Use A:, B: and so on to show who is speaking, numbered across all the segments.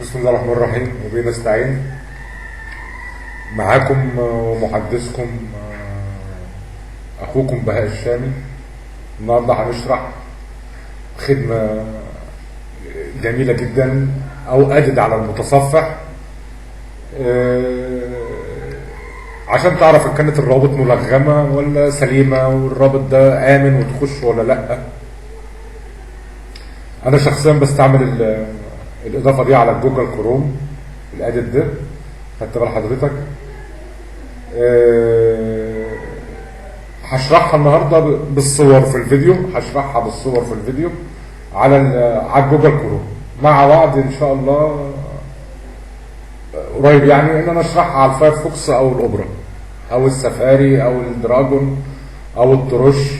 A: بسم الله الرحمن الرحيم وبه نستعين. معاكم محدثكم اخوكم بهاء الشامي. النهارده هنشرح خدمه جميله جدا او ادد على المتصفح، عشان تعرف ان كانت الروابط ملغمه ولا سليمه والرابط ده امن وتخش ولا لا. انا شخصيا بستعمل الاضافه دي على جوجل كروم، الادد ده خدت بال حضرتك. هشرحها النهارده بالصور في الفيديو، هشرحها بالصور في الفيديو على جوجل كروم مع بعض ان شاء الله قريب، يعني ان انا اشرحها على الفايرفوكس او الاوبرا او السفاري او الدراجون او التروش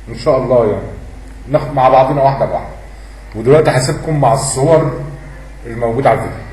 A: ان شاء الله، يعني ناخد مع بعضنا واحده بواحده. ودلوقتي هسيبكم مع الصور الموجوده على الفيديو.